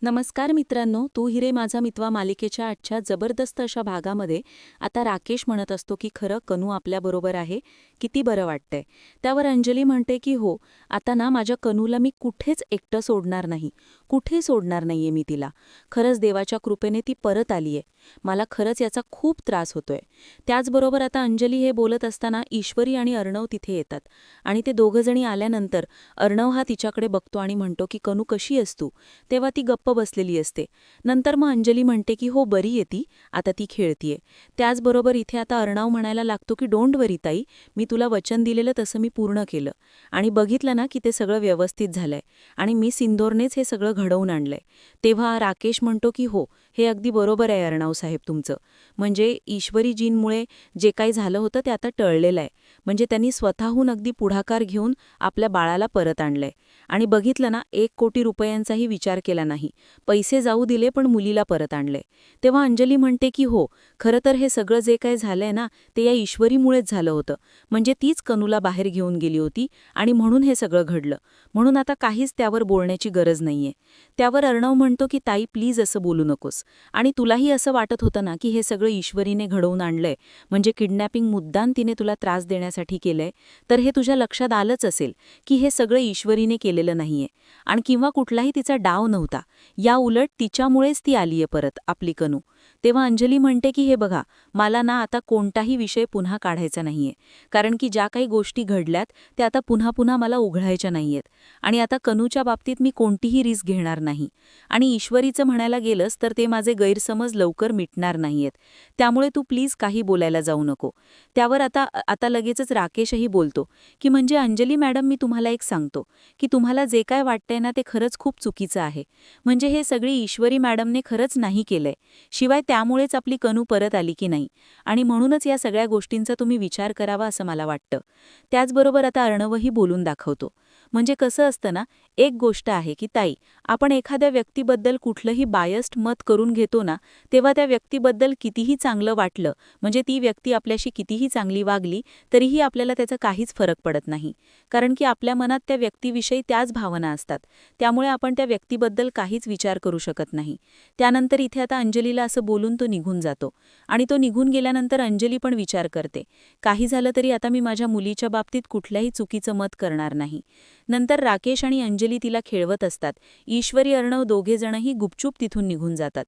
नमस्कार मित्रांनो, तू हिरे माझा मितवा मालिकेच्या आजच्या जबरदस्त अशा भागामध्ये आता राकेश म्हणत असतो की खरं कनू आपल्याबरोबर आहे, किती बरं वाटतंय. त्यावर अंजली म्हणते की हो, आता ना माझ्या कनूला मी कुठेच एकटं सोडणार नाही, कुठे सोडणार नाहीये मी तिला. खरंच देवाच्या कृपेने ती परत आलीये. मला खरंच याचा खूप त्रास होतोय. त्याचबरोबर आता अंजली हे बोलत असताना ईश्वरी आणि अर्णव तिथे येतात आणि ते दोघंजणी आल्यानंतर अर्णव हा तिच्याकडे बघतो आणि म्हणतो की कनू कशी आहेस तू. तेव्हा ती गप्प बसलेली असते. नंतर मग अंजली म्हणते की हो बरी आहे ती, आता ती खेळतीये. त्याचबरोबर इथे आता अर्णव म्हणायला लागतो की डोंट वरी ताई, मी तुला वचन दिलेलं तसं मी पूर्ण केलं आणि बघितलं ना की ते सगळं व्यवस्थित झालंय आणि मी इंदोरनेच हे सगळं घडवून आणलंय. तेव्हा राकेश म्हणतो की हो, हे अगदी बरोबर आहे अर्णव साहेब तुमचं. म्हणजे ईश्वरीजींमुळे जे काही झालं होतं ते आता टळलेलं आहे. म्हणजे त्यांनी स्वतःहून अगदी पुढाकार घेऊन आपल्या बाळाला परत आणलंय. आणि बघितलं ना, 1 कोटी रुपयांचाही विचार केला नाही. पैसे जाऊ दिले पण मुलीला परत आणले. तेव्हा अंजली म्हणते की हो, खरं तर हे सगळं जे काही झालंय ना, ते या ईश्वरीमुळेच झालं होतं. म्हणजे तीच कनूला बाहेर घेऊन गेली होती आणि म्हणून हे सगळं घडलं. म्हणून आता काहीच त्यावर बोलण्याची गरज नाहीये. त्यावर अर्णव म्हणतो की ताई प्लीज असं बोलू नकोस. आणि तुलाही असं वाटत होतं ना की हे सगळं ईश्वरीने घडवून आणलंय, म्हणजे किडनॅपिंग मुद्दाम तिने तुला त्रास देण्यासाठी केलंय, तर हे तुझ्या लक्षात आलंच असेल की हे सगळं ईश्वरीने केलेलं नाहीये आणि किंवा कुठलाही तिचा डाव नव्हता. या उलट तिच्यामुळेच ती आलीये परत आपली कनू. तेव्हा अंजली म्हणते की हे बघा, मला ना आता कोणताही विषय पुन्हा काढायचा नाहीये, कारण की ज्या काही गोष्टी घडल्यात त्या आता पुन्हा पुन्हा मला उघडायच्या नाहीयेत आणि आता कनूच्या बाबतीत मी कोणतीही रिस्क घेणार नाही. आणि ईश्वरीचं म्हणायला गेलंस तर ते माझे गैरसमज लवकर मिटणार नाहीयेत. त्यामुळे तू प्लीज काही बोलायला जाऊ नको. त्यावर आता आता लगेचच राकेशही बोलतो की म्हणजे अंजली मॅडम, मी तुम्हाला एक सांगतो की तुम्हाला जे काय वाटतंय ना ते खरंच खूप चुकीचं आहे. म्हणजे हे सगळी ईश्वरी मॅडमने खरंच नाही केलंय. शिवाय त्यामुळेच आपली कनू परत आली की नाही, आणि म्हणूनच या सगळ्या गोष्टींचा तुम्ही विचार करावा असं मला वाटतं. त्याचबरोबर आता अर्णवही बोलून दाखवतो. म्हणजे कसं असतं ना, एक गोष्ट आहे की ताई, आपण एखाद्या व्यक्तीबद्दल कुठलंही बायस्ड मत करून घेतो ना, तेव्हा त्या व्यक्तीबद्दल कितीही चांगलं वाटलं, म्हणजे ती व्यक्ती आपल्याशी कितीही चांगली वागली, तरीही आपल्याला त्याचा काहीच फरक पडत नाही. कारण की आपल्या मनात त्या व्यक्तीविषयी त्याच भावना असतात. त्यामुळे आपण त्या व्यक्तीबद्दल काहीच विचार करू शकत नाही. त्यानंतर इथे आता अंजलीला असं बोलून तो निघून जातो आणि तो निघून गेल्यानंतर अंजली पण विचार करते, काही झालं तरी आता मी माझ्या मुलीच्या बाबतीत कुठल्याही चुकीचं मत करणार नाही. नंतर राकेश आणि अंजली तिला खेळवत असतात. ईश्वरी अर्णव दोघेजणही गुपचूप तिथून निघून जातात.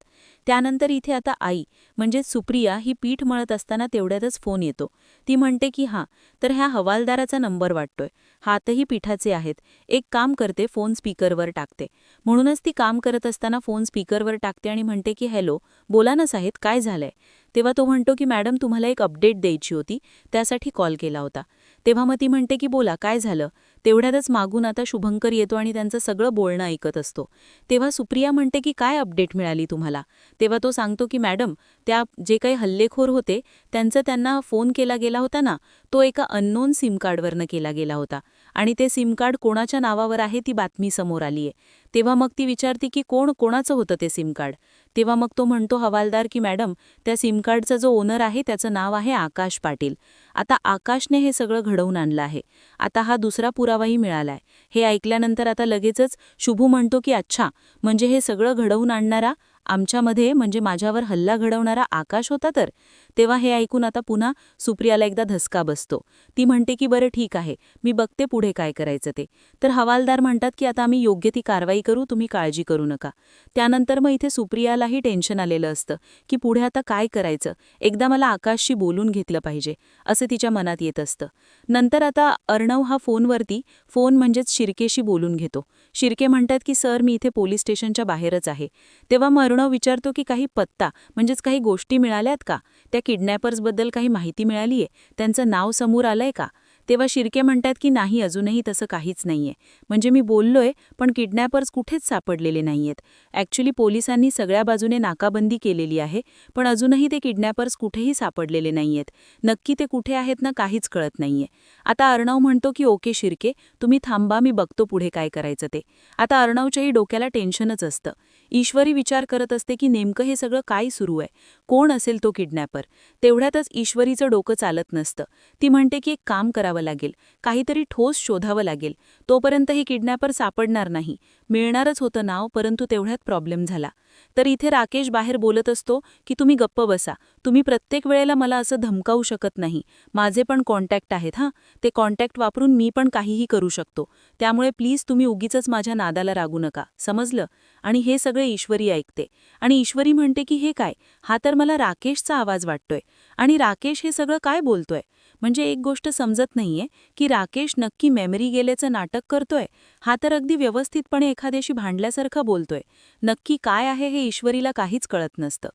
त्यानंतर इथे आता आई म्हणजे सुप्रिया ही पीठ मळत असताना तेवढ्यातच फोन येतो. ती म्हणते की हां, तर ह्या हवालदाराचा नंबर वाटतोय, हातही पिठाचे आहेत, एक काम करते, फोन स्पीकरवर टाकते. म्हणूनच ती काम करत असताना फोन स्पीकरवर टाकते आणि म्हणते की हॅलो, बोला ना साहेब, काय झालंय. तेव्हा तो म्हणतो की मॅडम, तुम्हाला एक अपडेट द्यायची होती, त्यासाठी कॉल केला होता. तेव्हा मग ती म्हणते की बोला, काय झालं. तेवढ्यातच मागून आता शुभंकर येतो आणि त्यांचं सगळं बोलणं ऐकत असतो. तेव्हा सुप्रिया म्हणते की काय अपडेट मिळाली तुम्हाला. तेव्हा तो सांगतो की मॅडम, त्या जे काही हल्लेखोर होते त्यांना फोन केला गेला होता ना, तो एका अननोन सिम कार्डवरनं केला गेला होता आणि ते सिम कार्ड कोणाच्या नावावर आहे ती बातमी समोर आलीये. तेव्हा मग ती विचारते की कोणाचं होतं ते सिम कार्ड. तेव्हा मग तो म्हणतो हवालदार की मॅडम, त्या सिम कार्डचा जो ओनर आहे त्याचं नाव आहे आकाश पाटील. आता आकाशने हे सगळं घडवून आणलं आहे. आता हा दुसरा पुरावाही मिळालाय. हे ऐकल्यानंतर आता लगेचच शुभू म्हणतो की अच्छा, म्हणजे हे सगळं घडवून आणणारा आमच्यामध्ये, म्हणजे माझ्यावर हल्ला घडवणारा आकाश होता तर. तेव्हा हे ऐकून आता पुन्हा सुप्रियाला एकदा धसका बसतो. ती म्हणते की बरं ठीक आहे, मी बघते पुढे काय करायचं ते. तर हवालदार म्हणतात की आता आम्ही योग्य ती कारवाई करू, तुम्ही काळजी करू नका. त्यानंतर मग इथे सुप्रियालाही टेन्शन आलेलं असतं की पुढे आता काय करायचं, एकदा मला आकाशशी बोलून घेतलं पाहिजे असं तिच्या मनात येत असतं. नंतर आता अर्णव हा फोन म्हणजेच शिर्केशी बोलून घेतो. शिर्के म्हणतात की सर, मी इथे पोलीस स्टेशनच्या बाहेरच आहे. तेव्हा अर्णव विचारतो की काही पत्ता म्हणजेच काही गोष्टी मिळाल्यात का, त्या किडनॅपर्सबद्दल काही माहिती मिळालीये, त्यांचं नाव समोर आलंय का. तेव्हा शिर्के म्हणतात की नाही, अजूनही तसं काहीच नाहीये. म्हणजे मी बोललोय पण किडनॅपर्स कुठेच सापडलेले नाहीयेत. ॲक्च्युली पोलिसांनी सगळ्या बाजूने नाकाबंदी केलेली आहे, पण अजूनही ते किडनॅपर्स कुठेही सापडलेले नाहीयेत. नक्की ते कुठे आहेत ना, काहीच कळत नाहीये. आता अर्णव म्हणतो की ओके शिर्के, तुम्ही थांबा, मी बघतो पुढे काय करायचं ते. आता अर्णवच्याही डोक्याला टेन्शनच असतं. ईश्वरी विचार करत असते की नेमकं हे सगळं काय सुरू आहे, कोण असेल तो किडनॅपर. तेवढ्यातच ईश्वरीचं डोकं चालत नसतं. ती म्हणते की एक काम करावं लागेल, काहीतरी ठोस शोधावं लागेल. तोपर्यंत हे किडनॅपर सापडणार नाही. मिळणारच होतं नाव, परंतु तेवढ्यात प्रॉब्लेम झाला. तर इथे राकेश बाहेर बोलत असतो की तुम्ही गप्प बसा, तुम्ही प्रत्येक वेळेला मला असं धमकावू शकत नाही. माझे पण कॉन्टॅक्ट आहेत हां, ते कॉन्टॅक्ट वापरून मी पण काहीही करू शकतो. त्यामुळे प्लीज तुम्ही उगीचच माझ्या नादाला लागू नका, समजलं? आणि हे सगळे ईश्वरी ऐकते. आणि ईश्वरी म्हणते की हे काय, हा तर मला राकेशचा आवाज वाटतोय. आणि राकेश हे सगळं काय बोलतोय? म्हणजे एक गोष्ट समजत नाहीये की राकेश नक्की मेमरी गेल्याचं नाटक करतोय, हा तर अगदी व्यवस्थितपणे एखाद्याशी भांडल्यासारखं बोलतोय. नक्की काय आहे हे ईश्वरीला काहीच कळत नसतं.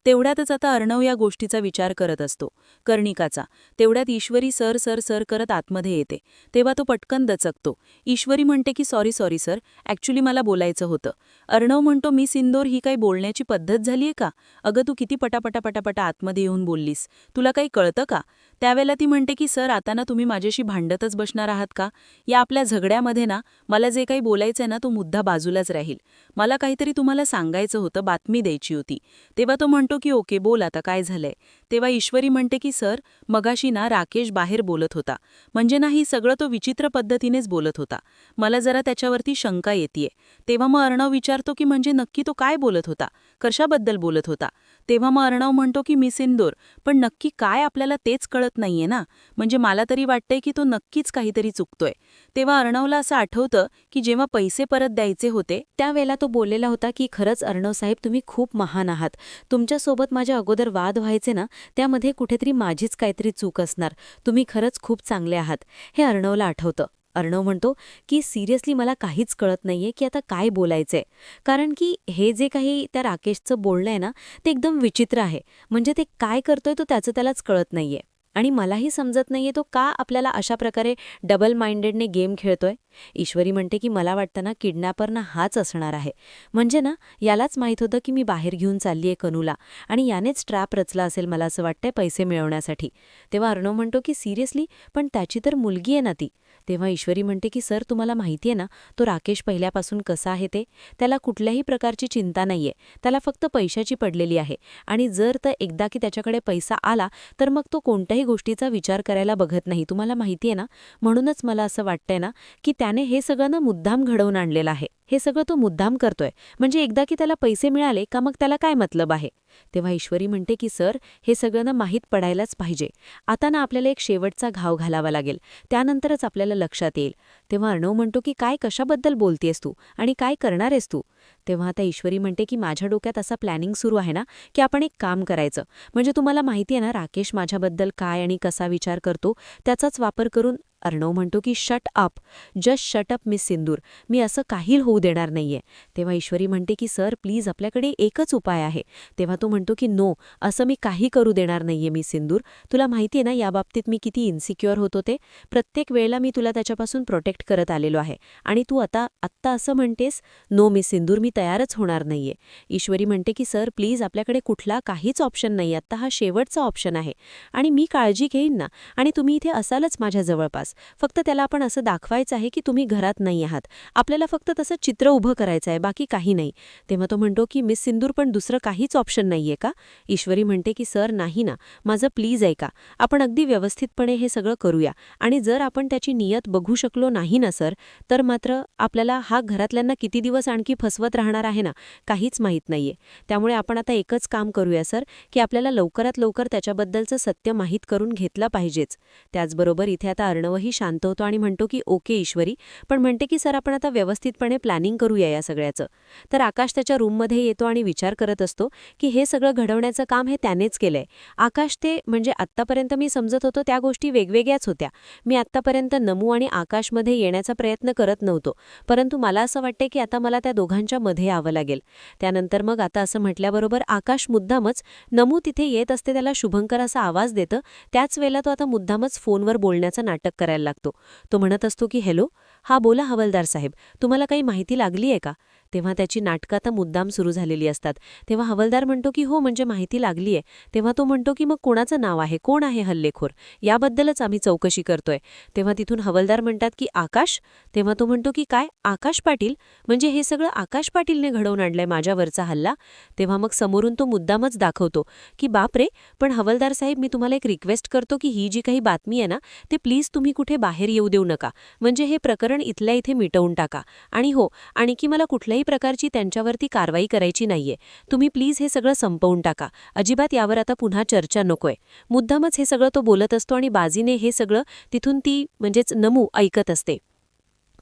तेवढ्यातच आता अर्णव या गोष्टीचा विचार करत असतो, कर्णिकाचा. तेवढ्यात ईश्वरी सर सर सर करत आतमध्ये येते. तेव्हा तो पटकन दचकतो. ईश्वरी म्हणते की सॉरी सॉरी सर, ॲक्च्युली मला बोलायचं होतं. अर्णव म्हणतो मिस इंदोर, ही काही बोलण्याची पद्धत झालीये का? अगं तू किती पटापटा आतमध्ये येऊन बोललीस, तुला काही कळतं का? त्यावेळेला ती म्हणते की सर आता ना तुम्ही माझ्याशी भांडतच बसणार आहात का? या आपल्या झगड्यामध्ये ना मला जे काही बोलायचंय ना तो मुद्दा बाजूलाच राहील. मला काहीतरी तुम्हाला सांगायचं होतं, बातमी द्यायची होती. तेव्हा तो म्हणतो की ओके बोल आता काय झालंय. तेव्हा ईश्वरी म्हणते की सर मगाशी ना राकेश बाहेर बोलत होता, म्हणजे ना ही सगळं तो विचित्र पद्धतीनेच बोलत होता. मला जरा त्याच्यावरती शंका येतेय. तेव्हा मग अर्णव विचारतो की म्हणजे नक्की तो काय बोलत होता, कशाबद्दल बोलत होता? तेव्हा मग अर्णव म्हणतो की मिस इंदोर, पण नक्की काय आपल्याला तेच कळत नाहीये ना. म्हणजे मला तरी वाटतंय की तो नक्कीच काहीतरी चुकतोय. तेव्हा अर्णवला असं आठवतं की जेव्हा पैसे परत द्यायचे होते त्यावेळेला तो बोललेला होता की खरंच अर्णव साहेब तुम्ही खूप महान आहात. तुमच्यासोबत माझ्या अगोदर वाद व्हायचे ना, त्यामध्ये कुठेतरी माझीच काहीतरी चूक असणार. तुम्ही खरंच खूप चांगले आहात, हे अर्णवला आठवतं. अर्णव म्हणतो की सिरियसली मला काहीच कळत नाहीये की आता काय बोलायचंय. कारण की हे जे काही त्या राकेशचं बोलणं आहे ना, ते एकदम विचित्र आहे. म्हणजे ते काय करतोय तो त्याचं त्यालाच कळत नाहीये. आणि मलाही समजत नाहीये तो का आपल्याला अशा प्रकारे डबल माइंडेडने गेम खेळतोय. ईश्वरी म्हणते की मला वाटतं ना किडनॅपर ना हाच असणार आहे. म्हणजे ना यालाच माहीत होतं की मी बाहेर घेऊन चाललीये कनूला, आणि यानेच ट्रॅप रचला असेल मला असं वाटतंय पैसे मिळवण्यासाठी. तेव्हा अर्णव म्हणतो की सिरियसली, पण त्याची तर मुलगी आहे ना ती. तेव्हा ईश्वरी म्हणते की सर तुम्हाला माहिती आहे ना तो राकेश पहिल्यापासून कसा आहे ते. त्याला कुठल्याही प्रकारची चिंता नाहीये, त्याला फक्त पैशाची पडलेली आहे. आणि जर तर एकदा की त्याच्याकडे पैसा आला तर मग तो कोणत्याही गोष्टीचा विचार करायला बघत नाही, तुम्हाला माहिती आहे ना. म्हणूनच मला असं वाटतंय ना की त्याने हे सगळं ना मुद्दाम घडवून आणलेलं आहे. हे सगळं तो मुद्दाम करतोय. म्हणजे एकदा की त्याला पैसे मिळाले का मग त्याला काय मतलब आहे. तेव्हा ईश्वरी म्हणते की सर हे सगळं ना माहीत पडायलाच पाहिजे. आता ना आपल्याला एक शेवटचा घाव घालावा लागेल, त्यानंतरच आपल्याला लक्षात येईल. तेव्हा अर्णव म्हणतो की काय कशाबद्दल बोलतेस तू आणि काय करणार आहेस तू. तेव्हा आता ईश्वरी म्हणते की माझ्या डोक्यात असा प्लॅनिंग सुरू आहे ना की आपण एक काम करायचं. म्हणजे तुम्हाला माहिती आहे ना राकेश माझ्याबद्दल काय आणि कसा विचार करतो, त्याचाच वापर करून. अर्णव म्हणतो की shut up, just shut up miss Sindoor, मी असं काही होऊ देणार नाहीये. तेव्हा ईश्वरी म्हणते की सर प्लीज आपल्याकडे एकच उपाय आहे. तेव्हा तो म्हणतो की नो, असं मी काही करू देणार नाहीये मिस सिंदूर. तुला माहिती आहे ना याबाबतीत मी किती इन्सिक्युअर होत होते. प्रत्येक वेळेला मी तुला त्याच्यापासून प्रोटेक्ट करत आलेलो आहे. आणि तू आत्ता असं म्हणतेस. नो मिस सिंदूर, मी तयारच होणार नाहीये. ईश्वरी म्हणते की सर प्लीज आपल्याकडे कुठला काहीच ऑप्शन नाही, आत्ता हा शेवटचा ऑप्शन आहे. आणि मी काळजी घेईन ना, आणि तुम्ही इथे असालच माझ्या जवळपास. फक्त त्याला आपण असं दाखवायचं आहे की तुम्ही घरात नाही आहात. आपल्याला फक्त तसं चित्र उभं करायचं आहे, बाकी काही नाही. तेव्हा तो म्हणतो की मिस सिंदूर पण दुसरं काहीच ऑप्शन नाहीये का. ईश्वरी म्हणते की सर नाही ना, माझं प्लीज ऐका. आपण अगदी व्यवस्थितपणे हे सगळं करूया. आणि जर आपण त्याची नियत बघू शकलो नाही ना सर, तर मात्र आपल्याला हा घरातल्यांना किती दिवस आणखी फसवत राहणार आहे ना, काहीच माहीत नाहीये. त्यामुळे आपण आता एकच काम करूया सर, की आपल्याला लवकरात लवकर त्याच्याबद्दलचं सत्य माहीत करून घेतलं पाहिजेच. त्याचबरोबर इथे आता अर्णवही शांत होतो आणि म्हणतो की ओके ईश्वरी, पण म्हणते की सर आपण आता व्यवस्थितपणे प्लॅनिंग करूया या सगळ्याचं. तर आकाश त्याच्या रूममध्ये येतो आणि विचार करत असतो की हे सगळं घडवण्याचं काम हे त्यानेच केलंय. आकाश ते म्हणजे आत्तापर्यंत मी समजत होतो त्या गोष्टी वेगवेगळ्याच होत्या. मी आत्तापर्यंत नमू आणि आकाशमध्ये येण्याचा प्रयत्न करत नव्हतो, परंतु मला असं वाटते की आता मला त्या दोघांच्या मध्ये यावं लागेल. त्यानंतर मग आता असं म्हटल्याबरोबर आकाश मुद्दामच नमू तिथे येत असते त्याला शुभंकर असा आवाज देतं. त्याच वेळेला तो आता मुद्दामच फोनवर बोलण्याचं नाटक करायला लागतो. तो म्हणत असतो की हॅलो, "हा बोला हवालदार साहेब, तुम्हाला काही माहिती लागली आहे का?" तेव्हा त्याची नाटकं आता मुद्दाम सुरू झालेली असतात. तेव्हा हवालदार म्हणतो की "हो, म्हणजे माहिती लागली आहे." तेव्हा तो म्हणतो की "मग कोणाचं नाव आहे? कोण आहे हल्लेखोर? याबद्दलच आम्ही चौकशी करतोय." तेव्हा तिथून हवालदार म्हणतात की "आकाश?" तेव्हा तो म्हणतो की "काय? आकाश पाटील? म्हणजे हे सगळं आकाश पाटीलने घडवून आणलंय माझ्यावरचा हल्ला?" तेव्हा मग समोरून तो मुद्दामच दाखवतो की "बापरे, पण हवालदार साहेब, मी तुम्हाला एक रिक्वेस्ट करतो की ही जी काही बातमी आहे ना, ते प्लीज तुम्ही कुठे बाहेर येऊ देऊ नका. म्हणजे हे प्रकरण इथल्या इथे मिटवून टाका. आणि हो, आणखी मला कुठल्याही प्रकारची त्यांच्यावरती कारवाई करायची नाहीये. तुम्ही प्लीज हे सगळं संपवून टाका. अजिबात यावर आता पुन्हा चर्चा नकोय." मुद्दामच हे सगळं तो बोलत असतो आणि बाजीने हे सगळं तिथून ती म्हणजेच नमू ऐकत असते.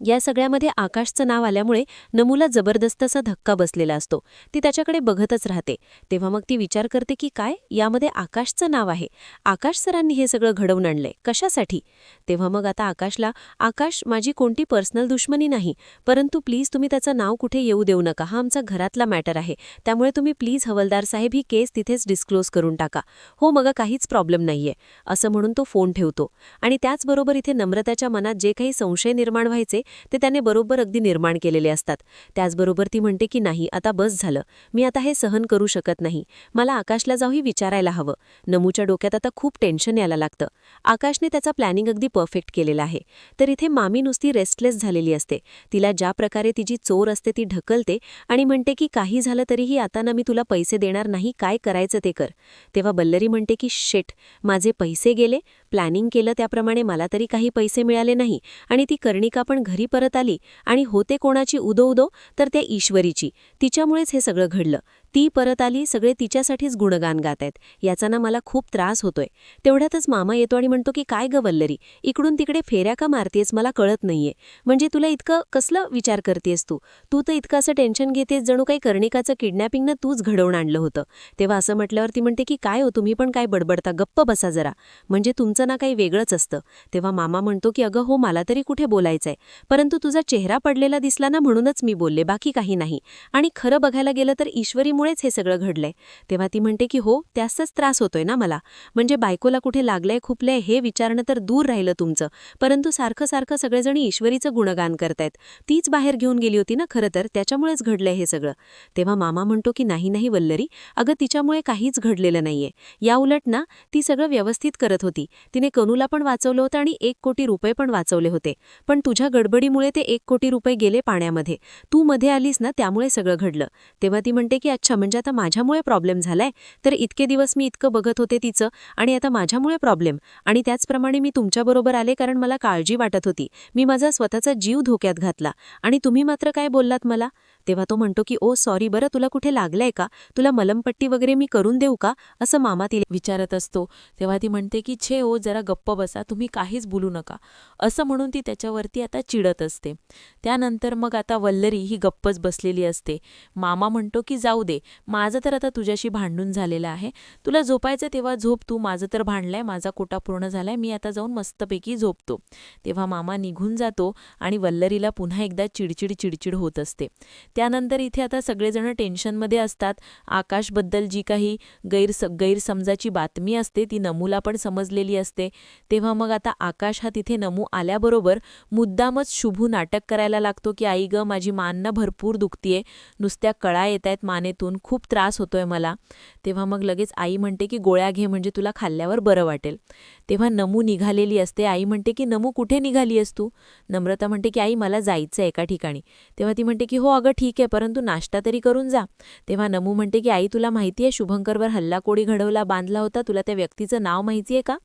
या सगळ्यामध्ये आकाशचं नाव आल्यामुळे नमूला जबरदस्त असा धक्का बसलेला असतो. ती त्याच्याकडे बघतच राहते. तेव्हा मग ती विचार करते की काय, यामध्ये आकाशचं नाव आहे? आकाश सरांनी हे सगळं घडवून आणलंय, कशासाठी? तेव्हा मग आता आकाशला, "आकाश माझी कोणती पर्सनल दुश्मनी नाही, परंतु प्लीज तुम्ही त्याचं नाव कुठे येऊ देऊ नका. हा आमचा घरातला मॅटर आहे. त्यामुळे तुम्ही प्लीज हवालदार साहेब ही केस तिथेच डिस्क्लोज करून टाका." "हो मग काहीच प्रॉब्लेम नाहीये," असं म्हणून तो फोन ठेवतो. आणि त्याचबरोबर इथे नम्रताच्या मनात जे काही संशय निर्माण व्हायचे ते त्याने बरोबर अगदी निर्माण केलेले असतात. त्याचबरोबर ती म्हणते की "नाही, आता बस झालं. मी आता हे सहन करू शकत नाही. मला आकाशला जाऊही विचारायला हवं." नमूच्या डोक्यात आता खूप टेन्शन यायला लागतं. आकाशने त्याचा प्लॅनिंग अगदी परफेक्ट केलेला आहे. तर इथे मामी नुसती रेस्टलेस झालेली असते. तिला ज्या प्रकारे तिची चोर असते ती ढकलते आणि म्हणते की "काही झालं तरीही आता ना मी तुला पैसे देणार नाही, काय करायचं ते कर." तेव्हा बल्लरी म्हणते की "शेट, माझे पैसे गेले, प्लॅनिंग केलं त्याप्रमाणे मला तरी काही पैसे मिळाले नाही, आणि ती कर्णिका पण घरी परत आली, आणि होते कोणाची उदो उदो, तर त्या ईश्वरीची. तिच्यामुळेच हे सगळं घडलं. ती परत आली, सगळे तिच्यासाठीच गुणगान गातायत. याचा ना मला खूप त्रास होतोय." तेवढ्यातच मामा येतो आणि म्हणतो की "काय ग वल्लरी, इकडून तिकडे फेऱ्या का मारतेस, मला कळत नाहीये. म्हणजे तुला इतकं कसलं विचार करतेस तू? तू तर इतकं असं टेन्शन घेतेस जणू काही कर्णिकाचं किडनॅपिंगनं तूच घडवून आणलं होतं." तेव्हा असं म्हटल्यावर ती म्हणते की "काय हो, तुम्ही पण काय बडबडता, गप्प बसा जरा. म्हणजे तुमचं ना काही वेगळंच असतं." तेव्हा मामा म्हणतो की "अगं हो, मला तरी कुठे बोलायचंय, परंतु तुझा चेहरा पडलेला दिसला ना, म्हणूनच मी बोलले, बाकी काही नाही. आणि खरं बघायला गेलं तर ईश्वरीमुळेच हे सगळं घडलंय." तेव्हा ती म्हणते की "हो, त्याचाच त्रास होतोय ना मला. म्हणजे बायकोला कुठे लागलंय खुपलंय हे विचारणं तर दूर राहिलं तुमचं, परंतु सारखं सारखं सगळेजण ईश्वरीचं गुणगान करतायत. तीच बाहेर घेऊन गेली होती ना खरं तर, त्याच्यामुळेच घडलंय हे सगळं." तेव्हा मामा म्हणतो की "नाही नाही वल्लरी, अगं तिच्यामुळे काहीच घडलेलं नाहीये. याउलट ना, ती सगळं व्यवस्थित करत होती. तिने कनूला पण वाचवलं होतं आणि 1 कोटी रुपये पण वाचवले होते. पण तुझ्या गडबडीमुळे ते 1 कोटी रुपये गेले पाण्यामध्ये. तू मध्ये आलीस ना, त्यामुळे सगळं घडलं." तेव्हा ती म्हणते की "अच्छा, म्हणजे आता माझ्यामुळे प्रॉब्लेम झालाय? तर इतके दिवस मी इतकं बघत होते तिचं, आणि आता माझ्यामुळे प्रॉब्लेम? आणि त्याचप्रमाणे मी तुमच्याबरोबर आले कारण मला काळजी वाटत होती. मी माझा स्वतःचा जीव धोक्यात घातला, आणि तुम्ही मात्र काय बोललात मला?" तेव्हा तो म्हणतो की "ओ सॉरी, बरं तुला कुठे लागलंय का? तुला मलमपट्टी वगैरे मी करून देऊ का?" असं मामा तिला विचारत असतो. तेव्हा ती म्हणते की "छे ओ, जरा गप्प बसा, तुम्ही काहीच बोलू नका." असं म्हणून ती त्याच्यावरती आता चिडत असते. त्यानंतर मग आता वल्लरी ही गप्पच बसलेली असते. मामा म्हणतो की "जाऊ दे, माझं तर आता तुझ्याशी भांडून झालेलं आहे. तुला झोपायचं तेव्हा झोप तू, माझं तर भांडलंय, माझा कोटा पूर्ण झालाय, मी आता जाऊन मस्तपैकी झोपतो." तेव्हा मामा निघून जातो आणि वल्लरीला पुन्हा एकदा चिडचिड चिडचिड होत असते. त्यानंतर इथे आता सगळेजण टेन्शनमध्ये असतात. आकाशबद्दल जी काही गैरसमजाची बातमी असते ती नमूला पण समजलेली असते. तेव्हा मग आता आकाश हा तिथे नमू आल्याबरोबर मुद्दामच शुभू नाटक करायला लागतो की "आई गं, माझी मान ना भरपूर दुखतीये, नुसत्या कळा येतायत मानेतून, खूप त्रास होतोय मला." तेव्हा मग लगेच आई म्हणते की "गोळ्या घे, म्हणजे तुला खाल्ल्यावर बरं वाटेल." तेव्हा नमू निघालेली असते. आई म्हणते की "नमू, कुठे निघाली आहेस तू?" नम्रता म्हणते की "आई, मला जायचं एका ठिकाणी." तेव्हा ती म्हणते की "हो अगं ठीक आहे, परंतु नाश्ता तरी करून जा." तेव्हा नमू म्हणते की "आई, तुला माहिती आहे शुभंकरवर हल्ला कोणी घडवला, बांधला होता, तुला त्या व्यक्तीचं नाव माहिती आहे का?"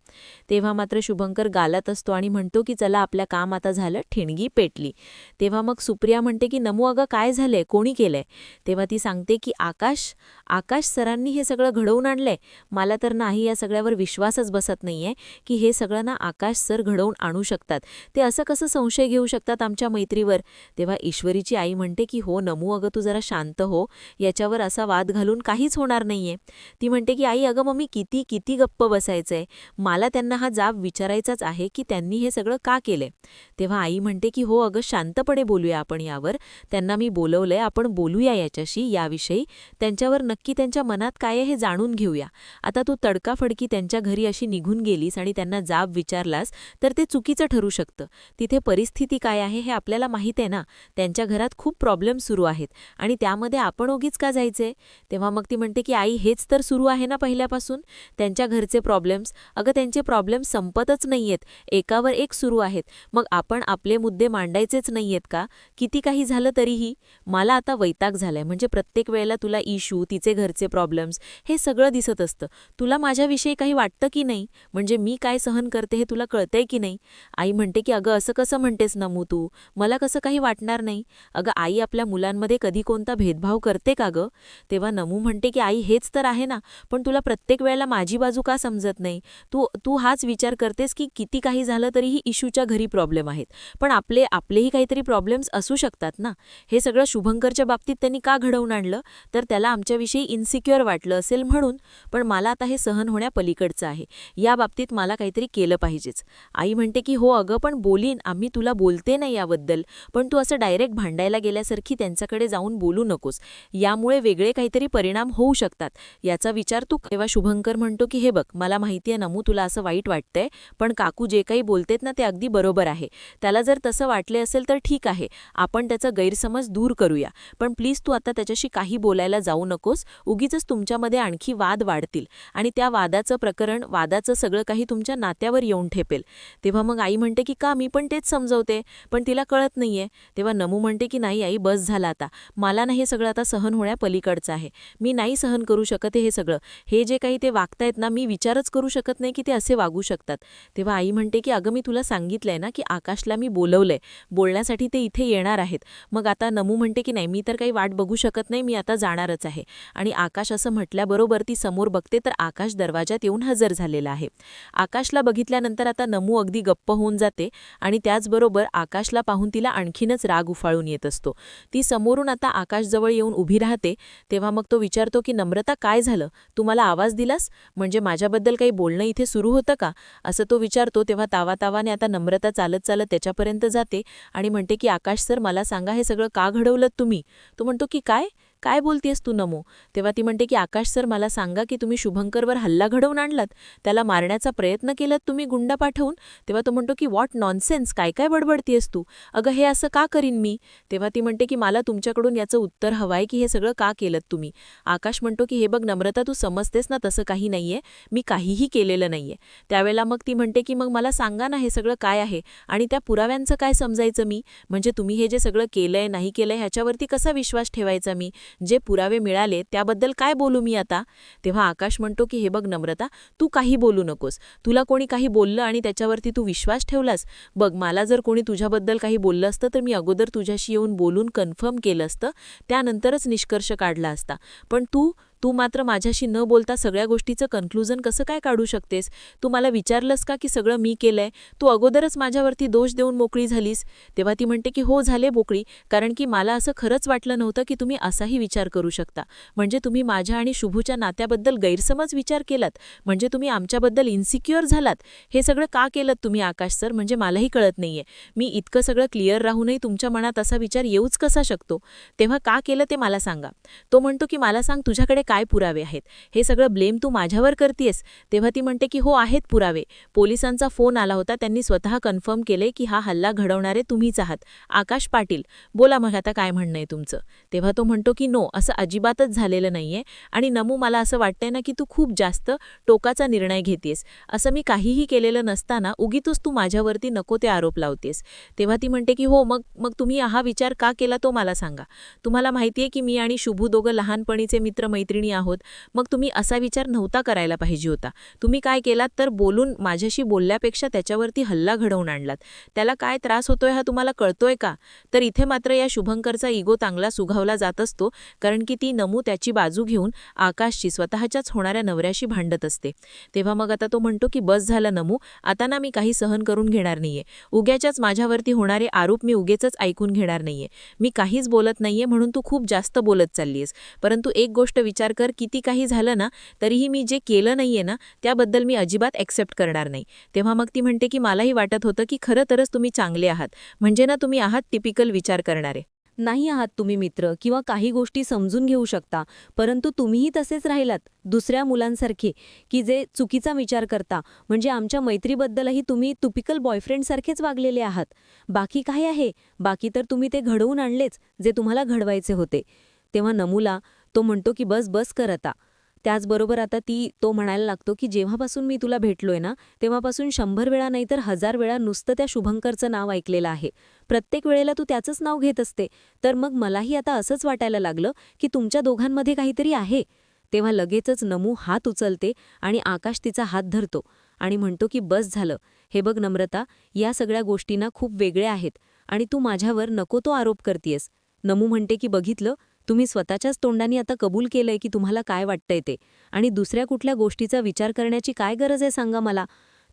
तेव्हा मात्र शुभंकर गालत असतो आणि म्हणतो की "चला, आपल्या काम आता झालं, ठिणगी पेटली." तेव्हा मग सुप्रिया म्हणते की "नमू अगं, काय झालंय, कोणी केलंय?" तेव्हा ती सांगते की आकाश सरांनी हे सगळं घडवून आणलंय. मला तर नाही या सगळ्यावर विश्वासच बसत नाहीये की हे सगळं ना आकाश सर घडवून आणू शकतात. ते असं कसं संशय घेऊ शकतात आमच्या मैत्रीवर?" तेव्हा ईश्वरीची आई म्हणते की "हो नमू अगं तू जरा शांत हो, याच्यावर असा वाद घालून काहीच होणार नाहीये. ती म्हणते की आई अगं मग मी किती किती गप्प बसायचंय, मला त्यांना हा जाब विचारायचाच आहे की त्यांनी हे सगळं का केलंय. तेव्हा आई म्हणते की हो अगं शांतपणे बोलूया आपण यावर, त्यांना मी बोलवलंय, आपण बोलूया याच्याशी याविषयी, त्यांच्यावर नक्की त्यांच्या मनात काय आहे हे जाणून घेऊया. आता तू तडकाफडकी त्यांच्या घरी अशी निघून गेलीस आणि त्यांना जाब विचारलास तर ते चुकीचं ठरू शकतं. तिथे परिस्थिती काय आहे हे आपल्याला माहीत आहे ना, त्यांच्या घरात खूप प्रॉब्लेम सुरू आहेत आणि त्यामध्ये आपण उगीच का जायचे. तेव्हा मग ती म्हणते की आई हेच तर सुरू आहे ना पहिल्यापासून, त्यांच्या घरचे प्रॉब्लेम्स. अगं त्यांचे प्रॉब्लेम्स संपतच नाहीयेत, एकावर एक सुरू आहेत. मग आपण आपले मुद्दे मांडायचेच नाहीयेत का, किती काही झालं तरीही. मला आता वैताग झालाय, म्हणजे प्रत्येक वेळेला तुला इशू, तिचे घरचे प्रॉब्लेम्स हे सगळं दिसत असतं. तुला माझ्याविषयी काही वाटतं की नाही, म्हणजे मी काय सहन करते हे तुला कळतंय की नाही. आई म्हणते की अगं असं कसं म्हणतेस नमू तू, मला कसं काही वाटणार नाही. अगं आई आपल्या मुलांमध्ये कधी कोणता भेदभाव करते का गं. तेव्हा नमू म्हणते की आई हेच तर आहे ना, पण तुला प्रत्येक वेळेला माझी बाजू का समजत नाही. तू तू हाच विचार करतेस की किती काही झालं तरीही इशूच्या घरी प्रॉब्लेम आहेत, पण आपलेही काहीतरी प्रॉब्लेम्स असू शकतात ना. हे सगळं शुभंकरच्या बाबतीत त्यांनी का घडवून आणलं, तर त्याला आमच्याविषयी इन्सिक्युअर वाटलं असेल म्हणून. पण मला आता हे सहन होण्यापलीकडचं आहे, या बाबतीत मला काहीतरी केलं पाहिजेच. आई म्हणते की हो अगं पण बोलीन, आम्ही तुला बोलते नाही याबद्दल, पण तू असं डायरेक्ट भांडायला गेल्यासारखी त्यांच्याकडे जाऊन बोलू नकोस, यामुळे वेगळे काहीतरी परिणाम होऊ शकतात, याचा विचार तू. तेव्हा शुभंकर म्हणतो की हे बघ मला माहिती आहे नमू तुला असं वाईट वाटतंय, पण काकू जे काही बोलतेत ना ते अगदी बरोबर आहे. त्याला जर तसं वाटले असेल तर ठीक आहे, आपण त्याचा गैरसमज दूर करूया, पण प्लीज तू आता त्याच्याशी काही बोलायला जाऊ नकोस, उगीचच तुमच्यामध्ये आणखी वाद वाढतील आणि त्या वादाचं सगळं काही तुमच्या नात्यावर येऊन ठेपेल. तेव्हा मग आई म्हणते की का, मी पण तेच समजवते, पण तिला कळत नाहीये. तेव्हा नमू म्हणते की नाही आई बस झालं आता, मला ना हे सगळं आता सहन होण्यापलीकडचं आहे, मी नाही सहन करू शकत हे सगळं. हे जे काही ते वागतायत ना, मी विचारच करू शकत नाही की ते असे वागू शकतात. तेव्हा आई म्हणते की अगं मी तुला सांगितलंय ना की आकाशला मी बोलवलंय, बोलण्यासाठी ते इथे येणार आहेत. मग आता नमू म्हणते की नाही मी तर काही वाट बघू शकत नाही, मी आता जाणारच आहे. आणि आकाश असं म्हटल्याबरोबर ती समोर बघते तर आकाश दरवाजात येऊन हजर झालेला आहे. आकाशला बघितल्यानंतर आता नमू अगदी गप्प होऊन जाते आणि त्याचबरोबर आकाशला पाहून तिला आणखीनच राग उफाळून येत असतो. ती समोरून आता आकाशजवळ येऊन उभी राहते. तेव्हा मग तो विचारतो की नम्रता काय झालं, तू मला आवाज दिलास, म्हणजे माझ्याबद्दल काही बोलणं इथे सुरू होतं का, असं तो विचारतो. तेव्हा तावातावाने आता नम्रता चालत चालत त्याच्यापर्यंत जाते आणि म्हणते की आकाश सर मला सांगा हे सगळं का घडवलं तुम्ही. तो म्हणतो की काय काय बोलतेस तू नमू. तेव्हा ती म्हणते की आकाश सर मला सांगा की तुम्ही शुभंकरवर हल्ला घडवून आणलात, त्याला मारण्याचा प्रयत्न केलात तुम्ही गुंडा पाठवून. तेव्हा तो म्हणतो की व्हॉट नॉनसेन्स, काय काय बडबडतेस तू, अगं हे असं का करीन मी. तेव्हा ती म्हणते की मला तुमच्याकडून याचं उत्तर हवंय की हे सगळं का केलं तुम्ही. आकाश म्हणतो की हे बघ नम्रता तू समजतेस ना तसं काही नाहीये, मी काहीही केलेलं नाहीये. त्यावेळेला मग ती म्हणते की मग मला सांगा ना हे सगळं काय आहे आणि त्या पुराव्यांचं काय समजायचं मी, म्हणजे तुम्ही हे जे सगळं केलंय नाही केलंय ह्याच्यावरती कसा विश्वास ठेवायचा मी, जे पुरावे मिळाले त्याबद्दल काय बोलू मी आता. तेव्हा आकाश म्हणतो की हे बघ नम्रता तू काही बोलू नकोस, तुला कोणी काही बोललं आणि त्याच्यावरती तू विश्वास ठेवलास. बघ मला जर कोणी तुझ्याबद्दल काही बोललं असतं तर मी अगोदर तुझ्याशी येऊन बोलून कन्फर्म केलं असतं, त्यानंतरच निष्कर्ष काढला असता. पण तू मात्र माझ्याशी न बोलता सगळ्या गोष्टीचं कन्क्लुजन कसं काय काढू शकतेस. तू मला विचारलंस का की सगळं मी केलंय, तू अगोदरच माझ्यावरती दोष देऊन मोकळी झालीस. तेव्हा ती म्हणते की हो झाले मोकळी, कारण की मला असं खरंच वाटलं नव्हतं की तुम्ही असाही विचार करू शकता, म्हणजे तुम्ही माझ्या आणि शुभूच्या नात्याबद्दल गैरसमज विचार केलात, म्हणजे तुम्ही आमच्याबद्दल इन्सिक्युअर झालात. हे सगळं का केलं तुम्ही आकाश सर, म्हणजे मलाही कळत नाहीये. मी इतकं सगळं क्लिअर राहूनही तुमच्या मनात असा विचार येऊच कसा शकतो. तेव्हा का केलं ते मला सांगा. तो म्हणतो की मला सांग तुझ्याकडे काय पुरावे आहेत, हे सगळं ब्लेम तू माझ्यावर करतेस. तेव्हा ती म्हणते की हो आहेत पुरावे, पोलिसांचा फोन आला होता, त्यांनी स्वतः कन्फर्म केले की हा हल्ला घडवणारे तुम्हीच आहात, आकाश पाटील. बोला मग आता काय म्हणणं आहे तुमचं. तेव्हा तो म्हणतो की नो असं अजिबातच झालेलं नाहीये आणि नमू मला असं वाटतंय ना की तू खूप जास्त टोकाचा निर्णय घेतेस, असं मी काहीही केलेलं नसताना उगीतच तू माझ्यावरती नको ते आरोप लावतेस. तेव्हा ती म्हणते की हो मग तुम्ही हा विचार का केला तो मला सांगा. तुम्हाला माहितीये की मी आणि शुभू दोघं लहानपणीचे मित्र मैत्रिणी आहोत, मग तुम्ही असा विचार नव्हता करायला पाहिजे होता. तुम्ही काय केलात तर बोलून माझ्याशी बोलल्यापेक्षा त्याच्यावरती हल्ला घडवून आणलात. त्याला काय त्रास होतोय हा तुम्हाला कळतोय का? तर इथे मात्र या शुभंकरचा इगो चांगला सुगावला जात असतो, कारण की ती नमू त्याची बाजू घेऊन आकाशची स्वतःच्याच होणाऱ्या नवऱ्याशी भांडत असते. तेव्हा मग आता तो म्हणतो की बस झालं नमू, आता ना मी काही सहन करून घेणार नाहीये. उग्याच्याच माझ्यावरती होणारे आरोप मी उगेचच ऐकून घेणार नाहीये. मी काहीच बोलत नाहीये म्हणून तू खूप जास्त बोलत चाललीयस. परंतु एक गोष्ट विचार कर, किती काही झालं ना तरीही मी जे केलं नाहीये ना त्याबद्दल मी अजिबात ॲक्सेप्ट करणार नाही. तेव्हा मग ती म्हणते की मलाही वाटत होतं की खरं तरच तुम्ही चांगले आहात, म्हणजे ना तुम्ही आहात टिपिकल विचार करणारे. नाही आहात तुम्ही मित्र किंवा काही गोष्टी समजून घेऊ शकता, परंतु तुम्हीही तसेच राहिलात दुसऱ्या मुलांसारखे की जे चुकीचा विचार करता. म्हणजे आमच्या मैत्रीबद्दलही तुम्ही टिपिकल बॉयफ्रेंडसारखेच वागलेले आहात. बाकी काय आहे? बाकी तर तुम्ही ते घडवून आणलेच जे तुम्हाला घडवायचे होते. तेव्हा नमूला तो म्हणतो की बस बस कर आता. त्याचबरोबर आता तो म्हणायला लागतो की जेव्हापासून मी तुला भेटलोय ना तेव्हापासून 100 वेळा नाही तर 1000 वेळा नुसतं त्या शुभंकरचं नाव ऐकलेलं आहे. प्रत्येक वेळेला तू त्याचंच नाव घेत असते. तर मग मलाही आता असंच वाटायला लागलं की तुमच्या दोघांमध्ये काहीतरी आहे. तेव्हा लगेचच नमू हात उचलते आणि आकाश तिचा हात धरतो आणि म्हणतो की बस झालं. हे बघ नम्रता, या सगळ्या गोष्टींना खूप वेगळ्या आहेत आणि तू माझ्यावर नको तो आरोप करतेयस. नमू म्हणते की बघितलं, तुम्ही स्वतःच्याच तोंडाने आता कबूल केलंय की तुम्हाला काय वाटतंय ते, आणि दुसऱ्या कुठल्या गोष्टीचा विचार करण्याची काय गरज आहे सांगा मला.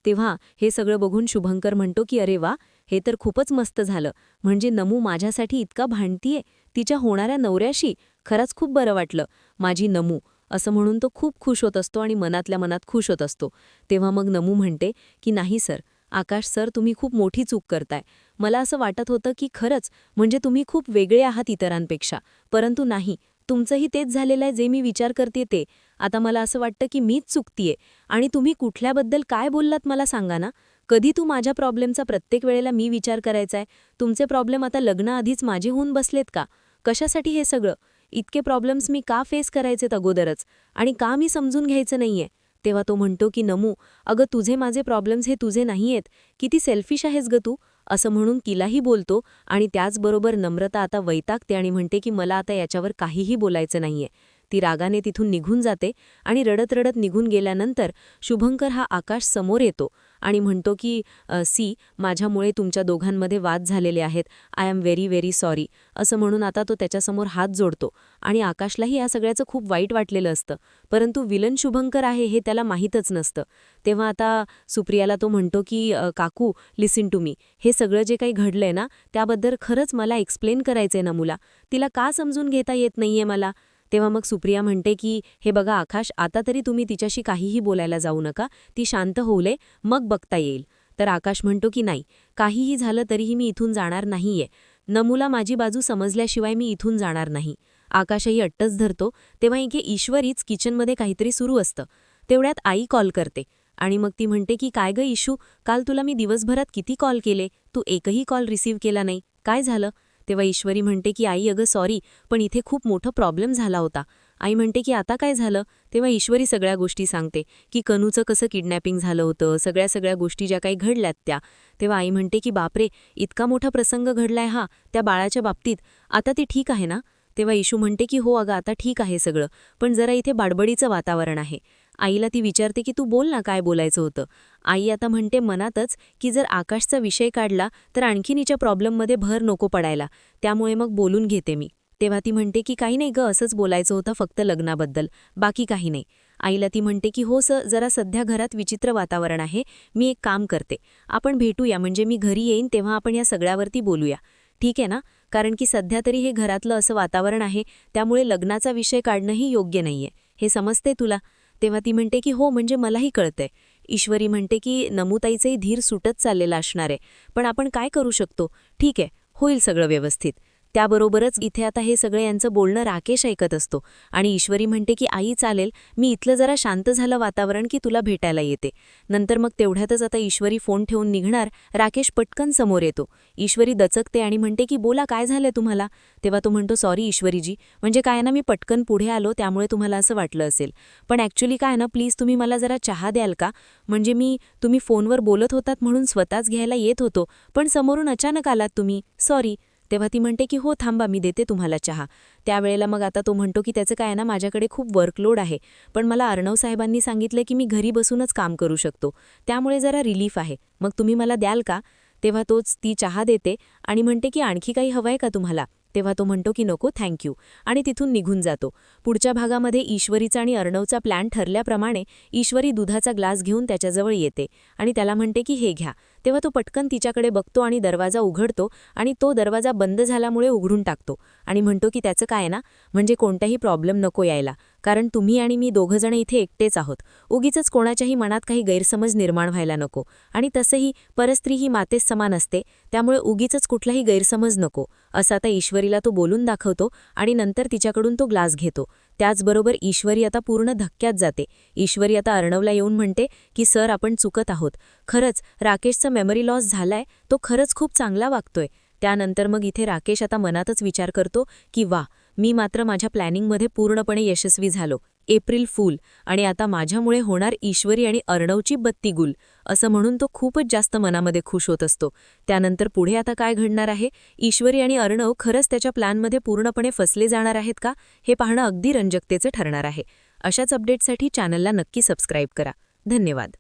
तेव्हा हे सगळं बघून शुभंकर म्हणतो की अरे वा, हे तर खूपच मस्त झालं. म्हणजे नमू माझ्यासाठी इतका भांडतीये तिच्या होणाऱ्या नवऱ्याशी. खरंच खूप बरं वाटलं. माझी नमू, असं म्हणून तो खूप खुश होत असतो आणि मनातल्या मनात खुश होत असतो. तेव्हा मग नमू म्हणते की नाही सर, आकाश सर, तुम्ही खूप मोठी चूक करताय. मला असं वाटत होतं की खरंच म्हणजे तुम्ही खूप वेगळे आहात इतरांपेक्षा, परंतु नाही, तुमचंही तेच झालेलं आहे जे मी विचार करते ते. आता मला असं वाटतं की मीच चुकतीये. आणि तुम्ही कुठल्याबद्दल काय बोललात मला सांगा ना. कधी तू माझ्या प्रॉब्लेमचा प्रत्येक वेळेला मी विचार करायचाय? तुमचे प्रॉब्लेम आता लग्नाआधीच माझे होऊन बसलेत का? कशासाठी हे सगळं? इतके प्रॉब्लेम्स मी का फेस करायचेत अगोदरच? आणि का मी समजून घ्यायचं नाहीये? तेव्हा तो म्हणतो की नमू, अगं तुझे माझे प्रॉब्लेम्स हे तुझे नाहीयेत. किती सेल्फिश आहेस ग तू, असं म्हणून तिलाही बोलतो. आणि त्याचबरोबर नम्रता आता वैतागते आणि म्हणते की मला आता याच्यावर काहीही बोलायचं नाहीये. ती रागाने तिथून निघून जाते आणि रडत रडत निघून गेल्यानंतर शुभंकर हा आकाश समोर येतो आणि म्हणतो की सी, माझ्यामुळे तुमच्या दोघांमध्ये वाद झालेले आहेत. I am very very sorry, असं म्हणून आता तो त्याच्यासमोर हात जोडतो. आणि आकाशलाही या सगळ्याचं खूप वाईट वाटलेलं असतं, परंतु विलन शुभंकर आहे हे त्याला माहीतच नसतं. तेव्हा आता सुप्रियाला तो म्हणतो की काकू, लिसन टू मी, हे सगळं जे काही घडलंय ना त्याबद्दल खरंच मला एक्सप्लेन करायचंय ना मुला, तिला का समजून घेता येत नाहीये मला. तेव्हा मग सुप्रिया म्हणते की हे बघा आकाश, आता तरी तुम्ही तिच्याशी काहीही बोलायला जाऊ नका, ती शांत होऊले, मग बघता येईल. तर आकाश म्हणतो की नाही, काहीही झालं तरीही मी इथून जाणार नाहीये. नमूला माझी बाजू समजल्याशिवाय मी इथून जाणार नाही. आकाशही अट्टच धरतो. तेव्हा इथे ईश्वरीच किचनमध्ये काहीतरी सुरू असतं. तेवढ्यात आई कॉल करते आणि मग ती म्हणते की काय ग इशू, काल तुला मी दिवसभरात किती कॉल केले, तू एकही कॉल रिसीव्ह केला नाही, काय झालं? तेव्हा ईश्वरी म्हणते की आई अगं सॉरी, पण इथे खूप मोठं प्रॉब्लेम झाला होता. आई म्हणते की आता काय झालं? तेव्हा ईश्वरी सगळ्या गोष्टी सांगते की कनूचं कसं किडनॅपिंग झालं होतं, सगळ्या गोष्टी ज्या काही घडल्यात त्या. तेव्हा आई म्हणते की बापरे, इतका मोठा प्रसंग घडलाय हा त्या बाळाच्या बाबतीत, आता ती ठीक आहे ना? तेव्हा इशू म्हणते की हो अगं, आता ठीक आहे सगळं, पण जरा इथे बाडबडीचं वातावरण आहे. आईला ती विचारते की तू बोल ना, काय बोलायचं होतं. आई आता म्हणते मनातच की जर आकाशचा विषय काढला तर आणखीन हिच्या प्रॉब्लेममध्ये भर नको पडायला, त्यामुळे मग बोलून घेते मी. तेव्हा ती म्हणते की काही नाही गं, असंच बोलायचं होतं फक्त लग्नाबद्दल, बाकी काही नाही. आईला ती म्हणते की हो जरा सध्या घरात विचित्र वातावरण आहे, मी एक काम करते, आपण भेटूया, म्हणजे मी घरी येईन तेव्हा आपण या सगळ्यावरती बोलूया, ठीक आहे ना? कारण की सध्या तरी हे घरातलं असं वातावरण आहे, त्यामुळे लग्नाचा विषय काढणंही योग्य नाहीये, हे समजते तुला? तेव्हा ती म्हणते की हो, म्हणजे मलाही कळतंय. ईश्वरी म्हणते की नमूताईचंही धीर सुटत चाललेला असणार आहे, पण आपण काय करू शकतो? ठीक आहे, होईल सगळं व्यवस्थित. त्याबरोबरच इथे आता हे सगळं यांचं बोलणं राकेश ऐकत असतो आणि ईश्वरी म्हणते की आई चालेल, मी इथलं जरा शांत झालं वातावरण की तुला भेटायला येते. नंतर मग तेवढ्यातच आता ईश्वरी फोन ठेवून निघणार, राकेश पटकन समोर येतो. ईश्वरी दचकते आणि म्हणते की बोला, काय झालंय तुम्हाला? तेव्हा तो म्हणतो सॉरी ईश्वरीजी, म्हणजे काय ना, मी पटकन पुढे आलो त्यामुळे तुम्हाला असं वाटलं असेल, पण ॲक्च्युली काय ना, प्लीज तुम्ही मला जरा चहा द्याल का? म्हणजे तुम्ही फोनवर बोलत होतात म्हणून स्वतःच घ्यायला येत होतो, पण समोरून अचानक आलात तुम्ही, सॉरी. तेव्हा ती म्हणते की हो थांबा मी देते तुम्हाला चहा. त्यावेळेला मग आता तो म्हणतो की त्याचं काय आहे ना, माझ्याकडे खूप वर्कलोड आहे, पण मला अर्णव साहेबांनी सांगितलं की मी घरी बसूनच काम करू शकतो, त्यामुळे जरा रिलीफ आहे, मग तुम्ही मला द्याल का? तेव्हा तोच ती चहा देते आणि म्हणते की आणखी काही हवंय का तुम्हाला? तेव्हा तो म्हणतो की नको थँक्यू आणि तिथून निघून जातो. पुढच्या भागामध्ये ईश्वरीचा आणि अर्णवचा प्लॅन ठरल्याप्रमाणे ईश्वरी दुधाचा ग्लास घेऊन त्याच्याजवळ येते आणि त्याला म्हणते की हे घ्या. तेव्हा तो पटकन तिच्याकडे बघतो आणि दरवाजा उघडतो आणि तो दरवाजा बंद झाल्यामुळे उघडून टाकतो आणि म्हणतो की त्याचं काय ना, म्हणजे कोणताही प्रॉब्लेम नको यायला, कारण तुम्ही आणि मी दोघंजण इथे एकटेच आहोत, उगीचच कोणाच्याही मनात काही गैरसमज निर्माण व्हायला नको, आणि तसंही परस्त्री ही मातेस समान असते, त्यामुळे उगीचच कुठलाही गैरसमज नको, असं आता ईश्वरीला तो बोलून दाखवतो आणि नंतर तिच्याकडून तो ग्लास घेतो. त्याचबरोबर ईश्वरी आता पूर्ण धक्क्यात जाते. ईश्वरी आता अर्णवला येऊन म्हणते की सर आपण चुकत आहोत, खरंच राकेशचं मेमरी लॉस झालाय, तो खरंच खूप चांगला वागतोय. त्यानंतर मग इथे राकेश आता मनातच विचार करतो की वा, मी मात्र माझ्या प्लॅनिंगमध्ये पूर्णपणे यशस्वी झालो, एप्रिल फूल, आणि आता माझ्यामुळे होणार ईश्वरी आणि अर्णवची बत्ती गुल, असं म्हणून तो खूपच जास्त मनामध्ये खुश होत असतो. त्यानंतर पुढे आता काय घडणार आहे, ईश्वरी आणि अर्णव खरंच त्याच्या प्लॅनमध्ये पूर्णपणे फसले जाणार आहेत का, हे पाहणं अगदी रंजकतेचं ठरणार आहे. अशाच अपडेटसाठी चॅनलला नक्की सबस्क्राईब करा. धन्यवाद.